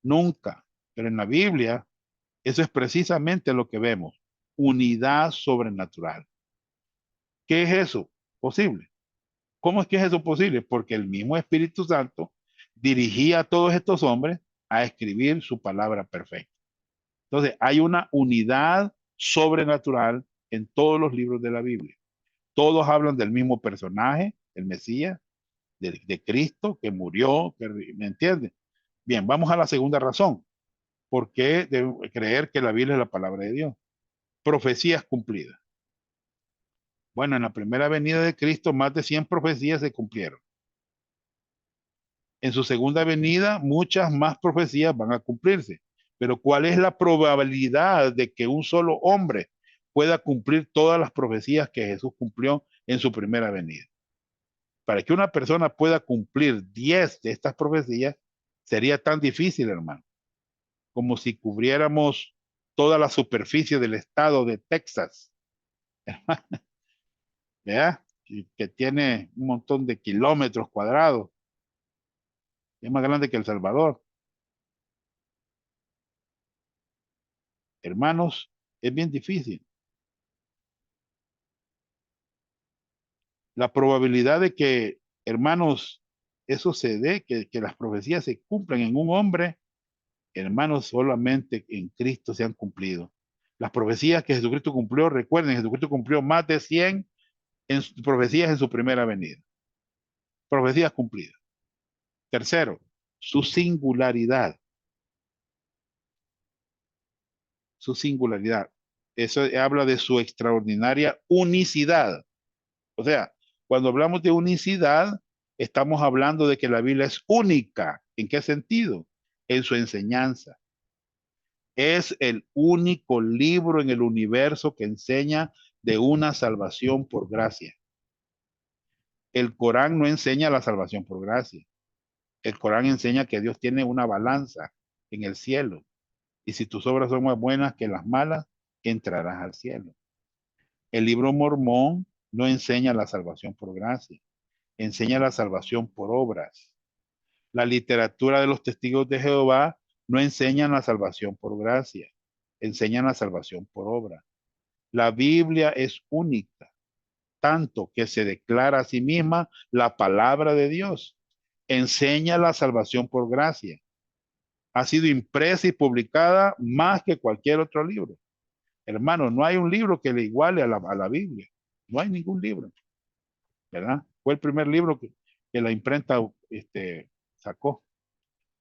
nunca. Pero en la Biblia, eso es precisamente lo que vemos, unidad sobrenatural. ¿Qué es eso? Posible. ¿Cómo es que es eso posible? Porque el mismo Espíritu Santo dirigía a todos estos hombres a escribir su palabra perfecta. Entonces, hay una unidad sobrenatural en todos los libros de la Biblia. Todos hablan del mismo personaje, el Mesías, de Cristo, que murió, ¿me entiendes? Bien, vamos a la segunda razón. ¿Por qué debemos creer que la Biblia es la palabra de Dios? Profecías cumplidas. Bueno, en la primera venida de Cristo, más de 100 profecías se cumplieron. En su segunda venida, muchas más profecías van a cumplirse. Pero ¿cuál es la probabilidad de que un solo hombre pueda cumplir todas las profecías que Jesús cumplió en su primera venida? Para que una persona pueda cumplir 10 de estas profecías, sería tan difícil, hermano, como si cubriéramos toda la superficie del estado de Texas, ¿verdad? Que tiene un montón de kilómetros cuadrados, es más grande que El Salvador. Hermanos, es bien difícil. La probabilidad de que, hermanos, eso se dé, que las profecías se cumplan en un hombre, hermanos, solamente en Cristo se han cumplido. Las profecías que Jesucristo cumplió, recuerden, Jesucristo cumplió más de 100 profecías en su primera venida. Profecías cumplidas. Tercero, su singularidad. Su singularidad. Eso habla de su extraordinaria unicidad. O sea, cuando hablamos de unicidad, estamos hablando de que la Biblia es única. ¿En qué sentido? En su enseñanza. Es el único libro en el universo que enseña de una salvación por gracia. El Corán no enseña la salvación por gracia. El Corán enseña que Dios tiene una balanza en el cielo. Y si tus obras son más buenas que las malas, entrarás al cielo. El libro Mormón no enseña la salvación por gracia, enseña la salvación por obras. La literatura de los testigos de Jehová no enseñan la salvación por gracia, enseñan la salvación por obra. La Biblia es única, tanto que se declara a sí misma la palabra de Dios. Enseña la salvación por gracia. Ha sido impresa y publicada más que cualquier otro libro. Hermano, no hay un libro que le iguale a la Biblia. No hay ningún libro, ¿verdad? Fue el primer libro que la imprenta sacó.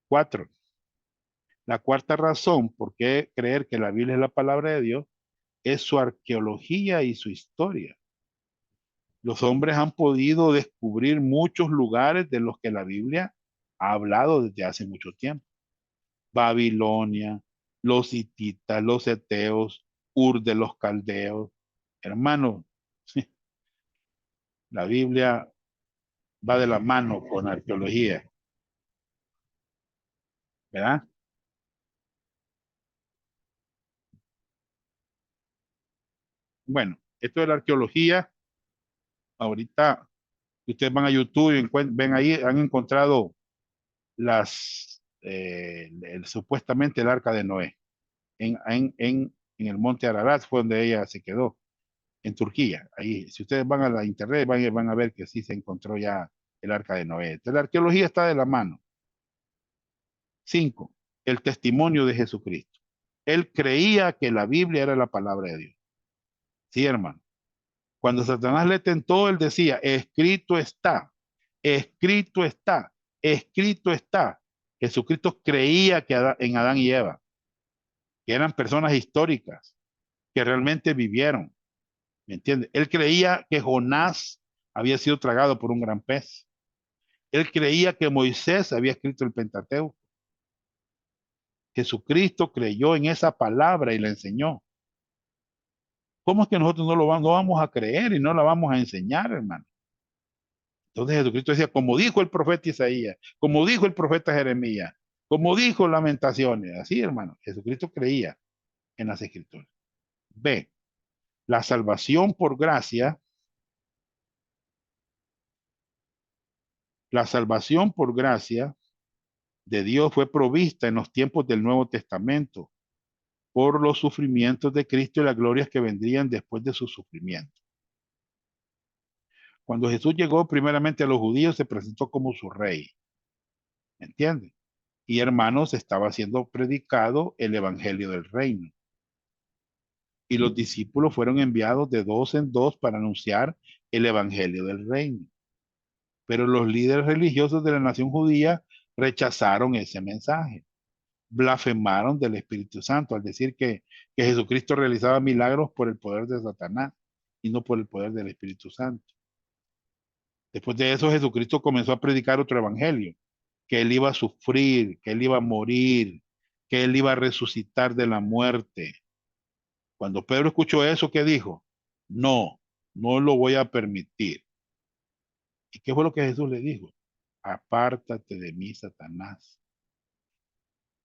4. La cuarta razón por qué creer que la Biblia es la palabra de Dios es su arqueología y su historia. Los hombres han podido descubrir muchos lugares de los que la Biblia ha hablado desde hace mucho tiempo. Babilonia, los hititas, los eteos, Ur de los caldeos. Hermano, la Biblia va de la mano con arqueología, ¿verdad? Bueno, esto de la arqueología, ahorita ustedes van a YouTube y ven ahí, han encontrado supuestamente el arca de Noé en el monte Ararat, fue donde ella se quedó, en Turquía. Ahí, si ustedes van a la internet, van a ver que sí se encontró ya el arca de Noé. Entonces, la arqueología está de la mano. 5. El testimonio de Jesucristo. Él creía que la Biblia era la palabra de Dios. Sí, hermano. Cuando Satanás le tentó, él decía, escrito está, escrito está, escrito está. Jesucristo creía que en Adán y Eva, que eran personas históricas, que realmente vivieron. ¿Me entiendes? Él creía que Jonás había sido tragado por un gran pez. Él creía que Moisés había escrito el Pentateuco. Jesucristo creyó en esa palabra y la enseñó. ¿Cómo es que nosotros no vamos a creer y no la vamos a enseñar, hermano? Entonces Jesucristo decía, como dijo el profeta Isaías, como dijo el profeta Jeremías, como dijo Lamentaciones, así, hermano, Jesucristo creía en las escrituras. B, la salvación por gracia, la salvación por gracia de Dios fue provista en los tiempos del Nuevo Testamento por los sufrimientos de Cristo y las glorias que vendrían después de su sufrimiento. Cuando Jesús llegó primeramente a los judíos, se presentó como su rey. ¿Me entiendes? Y hermanos, estaba siendo predicado el evangelio del reino. Y los discípulos fueron enviados de dos en dos para anunciar el evangelio del reino. Pero los líderes religiosos de la nación judía rechazaron ese mensaje. Blasfemaron del Espíritu Santo al decir que Jesucristo realizaba milagros por el poder de Satanás y no por el poder del Espíritu Santo. Después de eso, Jesucristo comenzó a predicar otro evangelio, que él iba a sufrir, que él iba a morir, que él iba a resucitar de la muerte. Cuando Pedro escuchó eso, ¿qué dijo? No, no lo voy a permitir. ¿Y qué fue lo que Jesús le dijo? Apártate de mí, Satanás.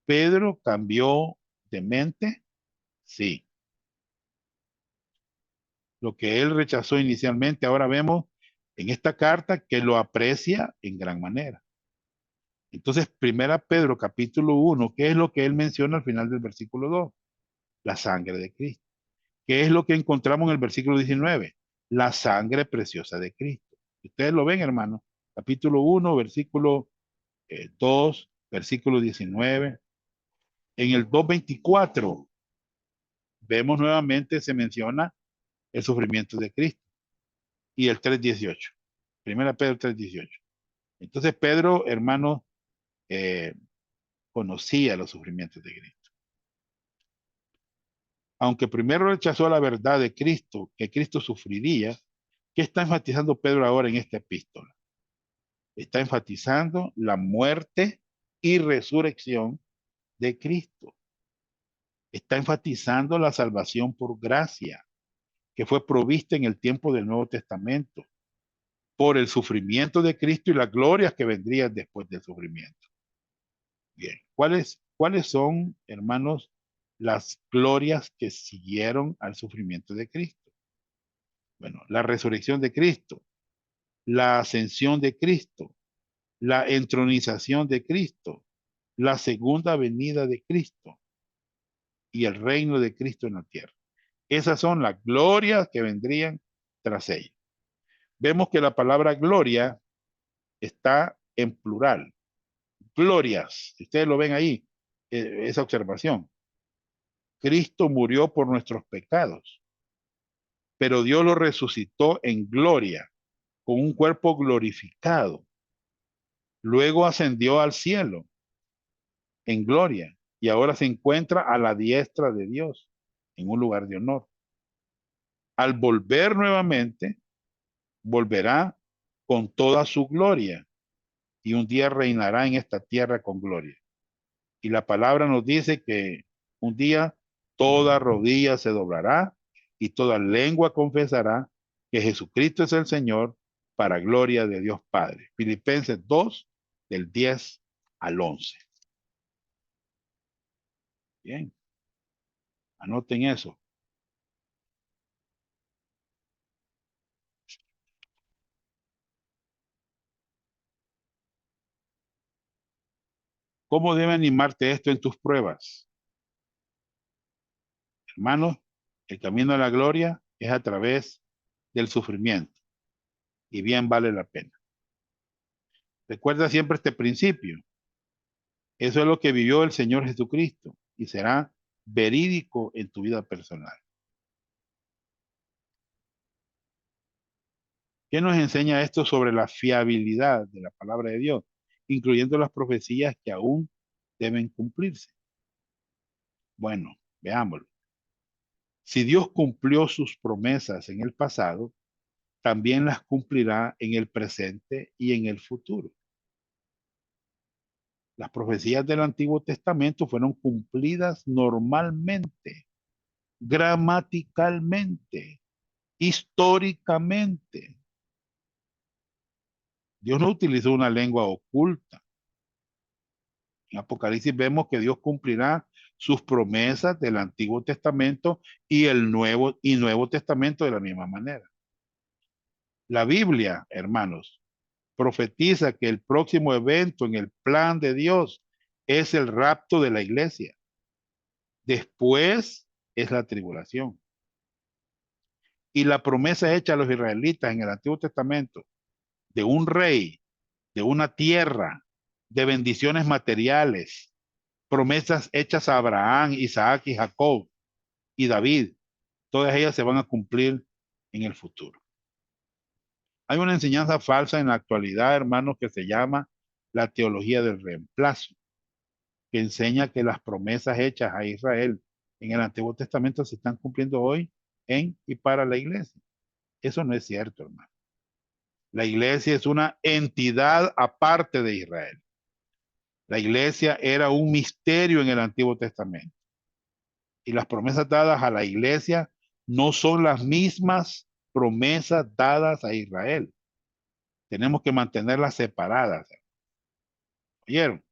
¿Pedro cambió de mente? Sí. Lo que él rechazó inicialmente, ahora vemos en esta carta que lo aprecia en gran manera. Entonces, primera Pedro capítulo 1, ¿qué es lo que él menciona al final del versículo 2? La sangre de Cristo. ¿Qué es lo que encontramos en el versículo 19? La sangre preciosa de Cristo. Ustedes lo ven, hermano. Capítulo 1, versículo 2, versículo 19. En el 2:24 vemos nuevamente, se menciona el sufrimiento de Cristo. y el 3:18. Primera Pedro 3:18. Entonces Pedro, hermano, conocía los sufrimientos de Cristo. Aunque primero rechazó la verdad de Cristo, que Cristo sufriría, ¿qué está enfatizando Pedro ahora en esta epístola? Está enfatizando la muerte y resurrección de Cristo. Está enfatizando la salvación por gracia, que fue provista en el tiempo del Nuevo Testamento, por el sufrimiento de Cristo y las glorias que vendrían después del sufrimiento. Bien, ¿cuáles son, hermanos, las glorias que siguieron al sufrimiento de Cristo? Bueno, la resurrección de Cristo, la ascensión de Cristo, la entronización de Cristo, la segunda venida de Cristo y el reino de Cristo en la tierra. Esas son las glorias que vendrían tras ella. Vemos que la palabra gloria está en plural. Glorias, ustedes lo ven ahí, esa observación. Cristo murió por nuestros pecados, pero Dios lo resucitó en gloria, con un cuerpo glorificado. Luego ascendió al cielo en gloria y ahora se encuentra a la diestra de Dios, en un lugar de honor. Al volver nuevamente, volverá con toda su gloria y un día reinará en esta tierra con gloria. Y la palabra nos dice que un día toda rodilla se doblará y toda lengua confesará que Jesucristo es el Señor, para gloria de Dios Padre. Filipenses 2, del 10 al 11. Bien, anoten eso. ¿Cómo debe animarte esto en tus pruebas? Hermanos, el camino a la gloria es a través del sufrimiento y bien vale la pena. Recuerda siempre este principio. Eso es lo que vivió el Señor Jesucristo y será verídico en tu vida personal. ¿Qué nos enseña esto sobre la fiabilidad de la palabra de Dios, incluyendo las profecías que aún deben cumplirse? Bueno, veámoslo. Si Dios cumplió sus promesas en el pasado, también las cumplirá en el presente y en el futuro. Las profecías del Antiguo Testamento fueron cumplidas normalmente, gramaticalmente, históricamente. Dios no utilizó una lengua oculta. En Apocalipsis vemos que Dios cumplirá sus promesas del Antiguo Testamento y el Nuevo Testamento de la misma manera. La Biblia, hermanos, profetiza que el próximo evento en el plan de Dios es el rapto de la iglesia. Después es la tribulación. Y la promesa hecha a los israelitas en el Antiguo Testamento de un rey, de una tierra, de bendiciones materiales, promesas hechas a Abraham, Isaac y Jacob y David, todas ellas se van a cumplir en el futuro. Hay una enseñanza falsa en la actualidad, hermanos, que se llama la teología del reemplazo, que enseña que las promesas hechas a Israel en el Antiguo Testamento se están cumpliendo hoy en y para la iglesia. Eso no es cierto, hermano. La iglesia es una entidad aparte de Israel. La iglesia era un misterio en el Antiguo Testamento. Y las promesas dadas a la iglesia no son las mismas promesas dadas a Israel. Tenemos que mantenerlas separadas. ¿Oyeron?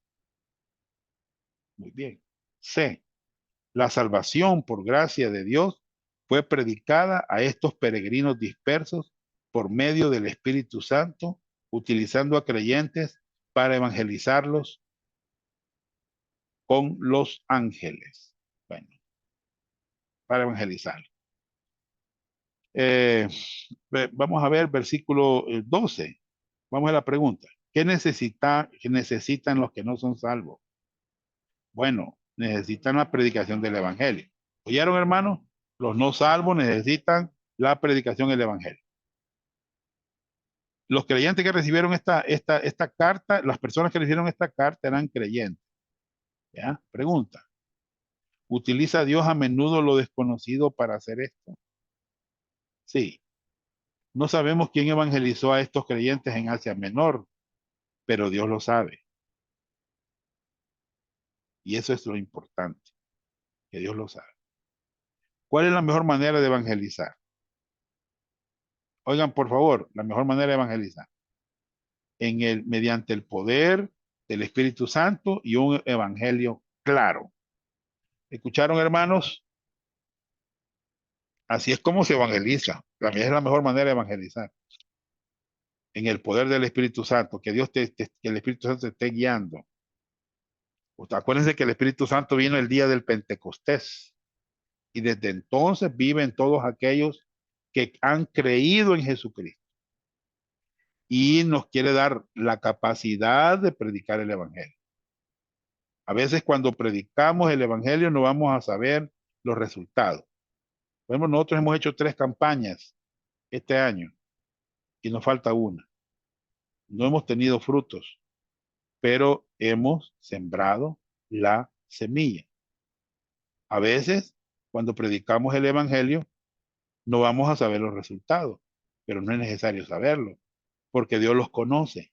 Muy bien. C. La salvación por gracia de Dios fue predicada a estos peregrinos dispersos por medio del Espíritu Santo, utilizando a creyentes para evangelizarlos con los ángeles. Bueno, para evangelizarlos. Vamos a ver versículo 12. Vamos a la pregunta. ¿Qué necesitan los que no son salvos? Bueno, necesitan la predicación del evangelio. ¿Oyeron, hermanos? Los no salvos necesitan la predicación del evangelio. Los creyentes que recibieron esta carta, las personas que recibieron esta carta eran creyentes. ¿Ya? Pregunta. ¿Utiliza Dios a menudo lo desconocido para hacer esto? Sí. No sabemos quién evangelizó a estos creyentes en Asia Menor, pero Dios lo sabe. Y eso es lo importante, que Dios lo sabe. ¿Cuál es la mejor manera de evangelizar? Oigan, por favor, la mejor manera de evangelizar. Mediante el poder del Espíritu Santo y un evangelio claro. ¿Escucharon, hermanos? Así es como se evangeliza. También es la mejor manera de evangelizar. En el poder del Espíritu Santo, que que el Espíritu Santo te esté guiando. Acuérdense que el Espíritu Santo vino el día del Pentecostés y desde entonces viven todos aquellos que han creído en Jesucristo y nos quiere dar la capacidad de predicar el Evangelio. A veces cuando predicamos el Evangelio no vamos a saber los resultados. Por ejemplo, nosotros hemos hecho 3 campañas este año y nos falta una. No hemos tenido frutos, pero hemos sembrado la semilla. A veces, cuando predicamos el Evangelio, no vamos a saber los resultados, pero no es necesario saberlo, porque Dios los conoce.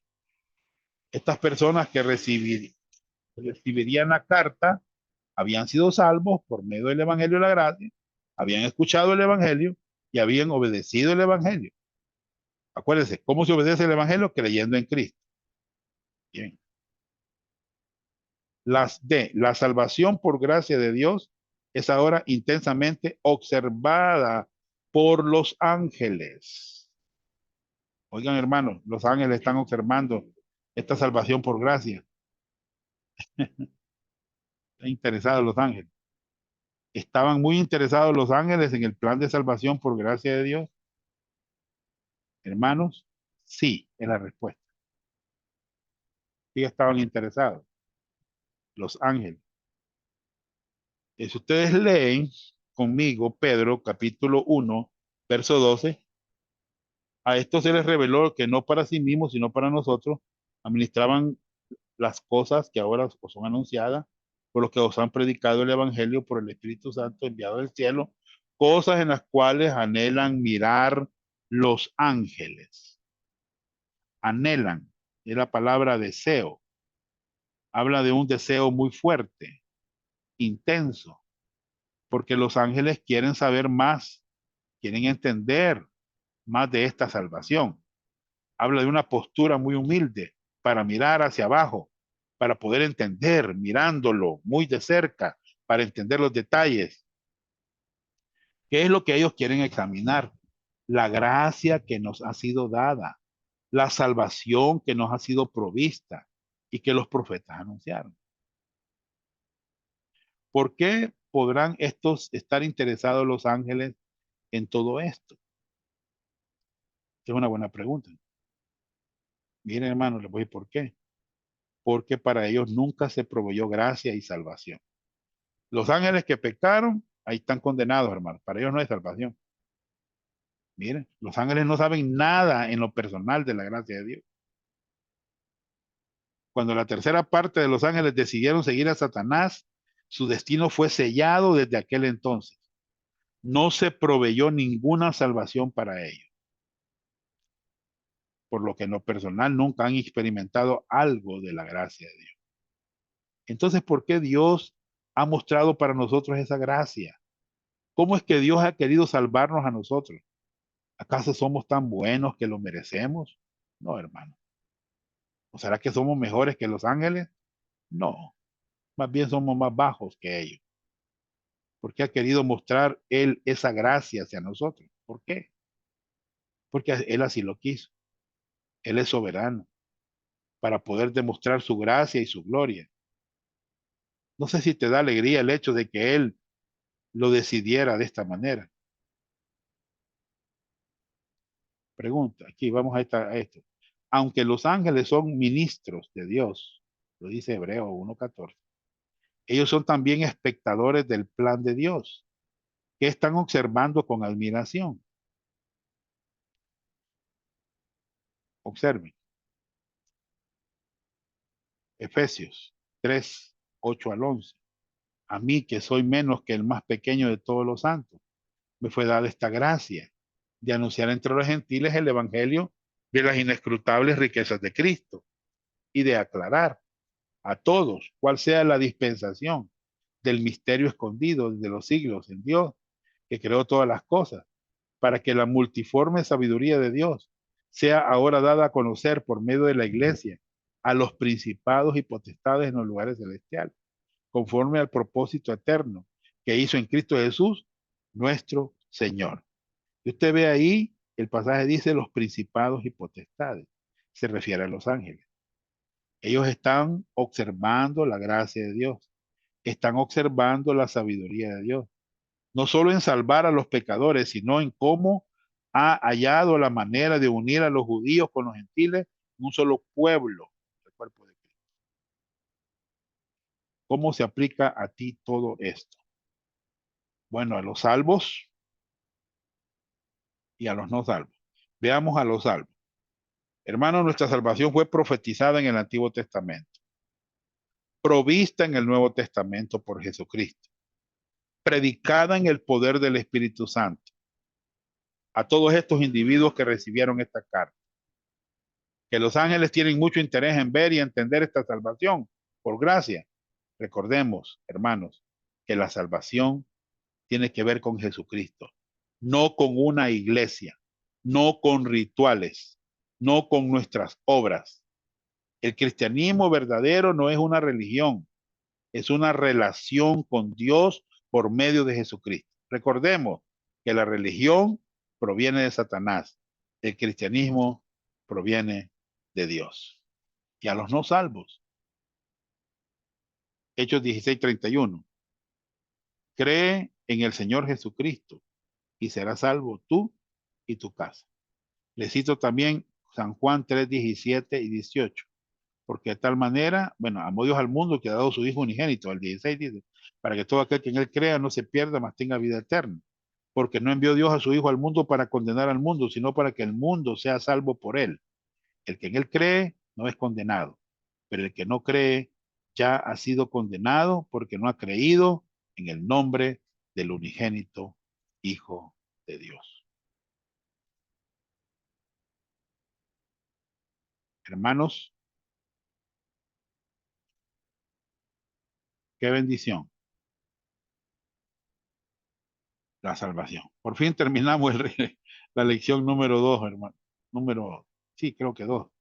Estas personas que recibirían la carta habían sido salvos por medio del Evangelio de la gracia, habían escuchado el Evangelio y habían obedecido el Evangelio. Acuérdense, ¿cómo se obedece el Evangelio? Creyendo en Cristo. Bien. La salvación por gracia de Dios es ahora intensamente observada por los ángeles. Oigan, hermanos, los ángeles están observando esta salvación por gracia. Están interesados los ángeles. ¿Estaban muy interesados los ángeles en el plan de salvación por gracia de Dios? Hermanos, sí, es la respuesta. Sí estaban interesados los ángeles. Si ustedes leen conmigo Pedro capítulo 1, verso 12, a esto se les reveló que no para sí mismos, sino para nosotros, administraban las cosas que ahora os son anunciadas, por los que os han predicado el Evangelio por el Espíritu Santo enviado del cielo, cosas en las cuales anhelan mirar los ángeles. Anhelan, es la palabra deseo. Habla de un deseo muy fuerte, intenso, porque los ángeles quieren saber más, quieren entender más de esta salvación. Habla de una postura muy humilde para mirar hacia abajo, para poder entender, mirándolo muy de cerca, para entender los detalles. ¿Qué es lo que ellos quieren examinar? La gracia que nos ha sido dada, la salvación que nos ha sido provista y que los profetas anunciaron. ¿Por qué podrán estos estar interesados los ángeles en todo esto? Es una buena pregunta. Miren, hermanos, les voy a decir por qué. Porque para ellos nunca se proveyó gracia y salvación. Los ángeles que pecaron, ahí están condenados, hermanos. Para ellos no hay salvación. Miren, los ángeles no saben nada en lo personal de la gracia de Dios. Cuando la tercera parte de los ángeles decidieron seguir a Satanás, su destino fue sellado desde aquel entonces. No se proveyó ninguna salvación para ellos. Por lo que en lo personal nunca han experimentado algo de la gracia de Dios. Entonces, ¿por qué Dios ha mostrado para nosotros esa gracia? ¿Cómo es que Dios ha querido salvarnos a nosotros? ¿Acaso somos tan buenos que lo merecemos? No, hermano. ¿O será que somos mejores que los ángeles? No, más bien somos más bajos que ellos. ¿Por qué ha querido mostrar Él esa gracia hacia nosotros? ¿Por qué? Porque Él así lo quiso. Él es soberano para poder demostrar su gracia y su gloria. No sé si te da alegría el hecho de que Él lo decidiera de esta manera. Pregunta, aquí vamos a esto. Aunque los ángeles son ministros de Dios, lo dice Hebreo 1:14, ellos son también espectadores del plan de Dios, que están observando con admiración. Observen, Efesios 3, 8 al 11. A mí, que soy menos que el más pequeño de todos los santos, me fue dada esta gracia de anunciar entre los gentiles el evangelio de las inescrutables riquezas de Cristo y de aclarar a todos cuál sea la dispensación del misterio escondido desde los siglos en Dios, que creó todas las cosas, para que la multiforme sabiduría de Dios sea ahora dada a conocer por medio de la iglesia a los principados y potestades en los lugares celestiales, conforme al propósito eterno que hizo en Cristo Jesús, nuestro Señor. Y usted ve ahí, el pasaje dice los principados y potestades, se refiere a los ángeles. Ellos están observando la gracia de Dios, están observando la sabiduría de Dios, no solo en salvar a los pecadores, sino en cómo ha hallado la manera de unir a los judíos con los gentiles en un solo pueblo, el cuerpo de Cristo. ¿Cómo se aplica a ti todo esto? Bueno, a los salvos y a los no salvos. Veamos a los salvos. Hermanos, nuestra salvación fue profetizada en el Antiguo Testamento, provista en el Nuevo Testamento por Jesucristo, predicada en el poder del Espíritu Santo a todos estos individuos que recibieron esta carta. Que los ángeles tienen mucho interés en ver y entender esta salvación por gracia. Recordemos, hermanos, que la salvación tiene que ver con Jesucristo, no con una iglesia, no con rituales, no con nuestras obras. El cristianismo verdadero no es una religión, es una relación con Dios por medio de Jesucristo. Recordemos que la religión proviene de Satanás, el cristianismo proviene de Dios. Y a los no salvos, Hechos 16:31, cree en el Señor Jesucristo y serás salvo tú y tu casa. Le cito también San Juan 3:17 y 18, porque de tal manera, bueno, amó Dios al mundo que ha dado su Hijo unigénito. El 16 dice, para que todo aquel que en él crea no se pierda, mas tenga vida eterna. Porque no envió Dios a su Hijo al mundo para condenar al mundo, sino para que el mundo sea salvo por él. El que en él cree no es condenado, pero el que no cree ya ha sido condenado porque no ha creído en el nombre del unigénito Hijo de Dios. Hermanos, qué bendición la salvación. Por fin terminamos la lección número 2, hermano. Sí, creo que 2.